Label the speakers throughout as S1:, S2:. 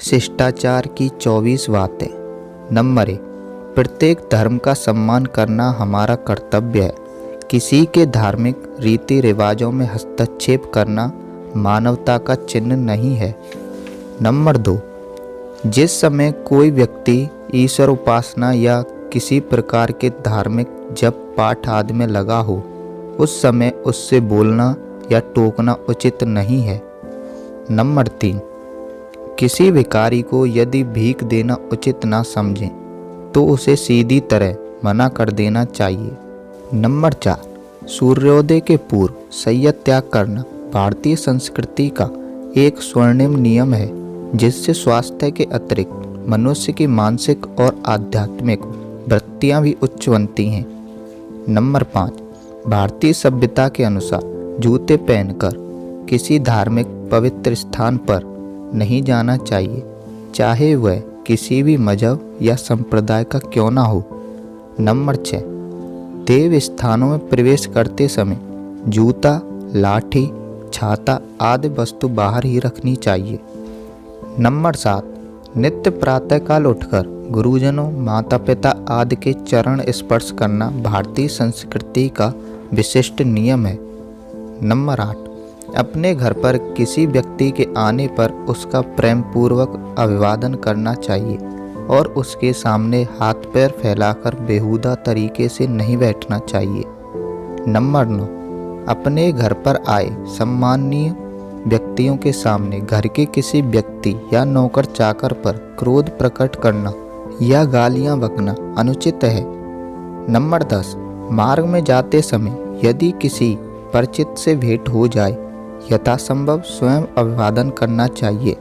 S1: शिष्टाचार की 24 बातें। नंबर 1, प्रत्येक धर्म का सम्मान करना हमारा कर्तव्य है। किसी के धार्मिक रीति रिवाजों में हस्तक्षेप करना मानवता का चिन्ह नहीं है। नंबर 2, जिस समय कोई व्यक्ति ईश्वर उपासना या किसी प्रकार के धार्मिक जप पाठ आदि में लगा हो, उस समय उससे बोलना या टोकना उचित नहीं है। नंबर 3, किसी भिखारी को यदि भीख देना उचित ना समझें तो उसे सीधी तरह मना कर देना चाहिए। नंबर 4, सूर्योदय के पूर्व शय्या त्याग करना भारतीय संस्कृति का एक स्वर्णिम नियम है, जिससे स्वास्थ्य के अतिरिक्त मनुष्य की मानसिक और आध्यात्मिक वृत्तियां भी उच्च बनती हैं। नंबर 5, भारतीय सभ्यता के अनुसार जूते पहनकर किसी धार्मिक पवित्र स्थान पर नहीं जाना चाहिए, चाहे वह किसी भी मजहब या संप्रदाय का क्यों ना हो। नंबर 6, देव स्थानों में प्रवेश करते समय जूता, लाठी, छाता आदि वस्तु बाहर ही रखनी चाहिए। नंबर 7, नित्य प्रातःकाल उठकर गुरुजनों, माता पिता आदि के चरण स्पर्श करना भारतीय संस्कृति का विशिष्ट नियम है। नंबर 8, अपने घर पर किसी व्यक्ति के आने पर उसका प्रेम पूर्वक अभिवादन करना चाहिए और उसके सामने हाथ पैर फैलाकर बेहुदा तरीके से नहीं बैठना चाहिए। नंबर 9, अपने घर पर आए सम्माननीय व्यक्तियों के सामने घर के किसी व्यक्ति या नौकर चाकर पर क्रोध प्रकट करना या गालियां बकना अनुचित है। नंबर 10, मार्ग में जाते समय यदि किसी परिचित से भेंट हो जाए, यथासंभव स्वयं अभिवादन करना चाहिए।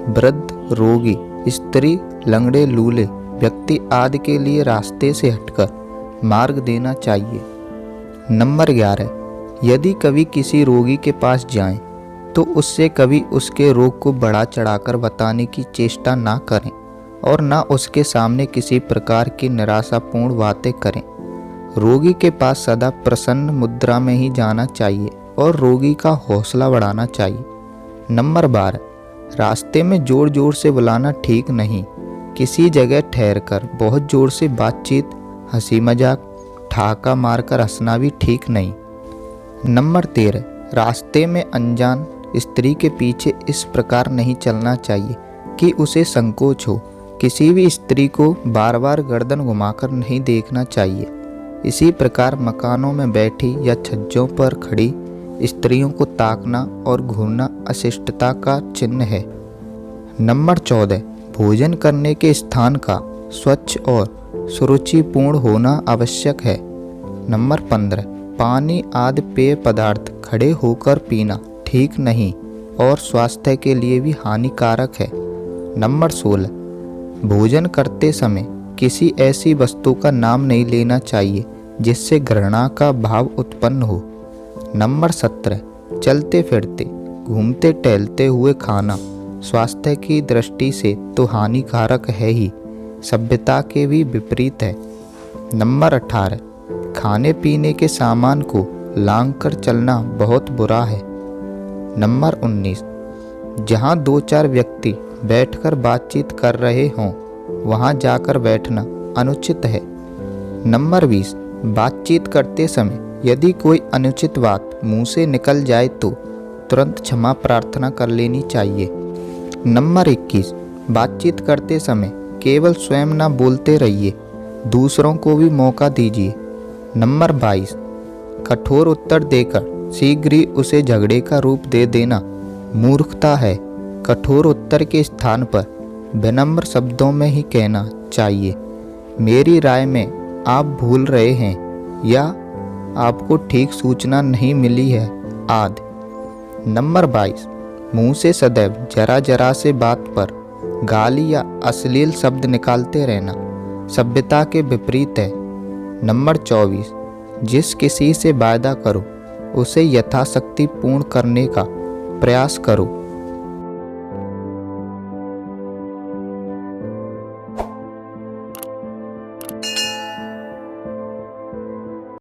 S1: वृद्ध, रोगी, स्त्री, लंगड़े, लूले व्यक्ति आदि के लिए रास्ते से हटकर मार्ग देना चाहिए। नंबर 11, यदि कभी किसी रोगी के पास जाएं, तो उससे कभी उसके रोग को बढ़ा चढ़ाकर बताने की चेष्टा ना करें और ना उसके सामने किसी प्रकार की निराशापूर्ण बातें करें। रोगी के पास सदा प्रसन्न मुद्रा में ही जाना चाहिए और रोगी का हौसला बढ़ाना चाहिए। नंबर 12, रास्ते में जोर जोर से बुलाना ठीक नहीं। किसी जगह ठहरकर बहुत जोर से बातचीत, हंसी मजाक, ठहाका मारकर हंसना भी ठीक नहीं। नंबर 13, रास्ते में अनजान स्त्री के पीछे इस प्रकार नहीं चलना चाहिए कि उसे संकोच हो। किसी भी स्त्री को बार बार गर्दन घुमाकर नहीं देखना चाहिए। इसी प्रकार मकानों में बैठी या छज्जों पर खड़ी स्त्रियों को ताकना और घूरना अशिष्टता का चिन्ह है। नंबर 14, भोजन करने के स्थान का स्वच्छ और सुरुचिपूर्ण होना आवश्यक है। नंबर 15, पानी आदि पेय पदार्थ खड़े होकर पीना ठीक नहीं और स्वास्थ्य के लिए भी हानिकारक है। नंबर 16, भोजन करते समय किसी ऐसी वस्तु का नाम नहीं लेना चाहिए जिससे घृणा का भाव उत्पन्न हो। नंबर 17, चलते फिरते, घूमते टहलते हुए खाना स्वास्थ्य की दृष्टि से तो हानिकारक है ही, सभ्यता के भी विपरीत है। नंबर 18, खाने पीने के सामान को लांग कर चलना बहुत बुरा है। नंबर 19, जहाँ 2-4 व्यक्ति बैठकर बातचीत कर रहे हों, वहाँ जाकर बैठना अनुचित है। नंबर 20, बातचीत करते समय यदि कोई अनुचित बात मुंह से निकल जाए तो तुरंत क्षमा प्रार्थना कर लेनी चाहिए। नंबर 21, बातचीत करते समय केवल स्वयं ना बोलते रहिए, दूसरों को भी मौका दीजिए। नंबर 22, कठोर उत्तर देकर शीघ्र ही उसे झगड़े का रूप दे देना मूर्खता है। कठोर उत्तर के स्थान पर विनम्र शब्दों में ही कहना चाहिए, मेरी राय में आप भूल रहे हैं या आपको ठीक सूचना नहीं मिली है आदि। नंबर 22, मुंह से सदैव जरा जरा से बात पर गाली या अश्लील शब्द निकालते रहना सभ्यता के विपरीत है। नंबर 24, जिस किसी से वायदा करो उसे यथाशक्ति पूर्ण करने का प्रयास करो।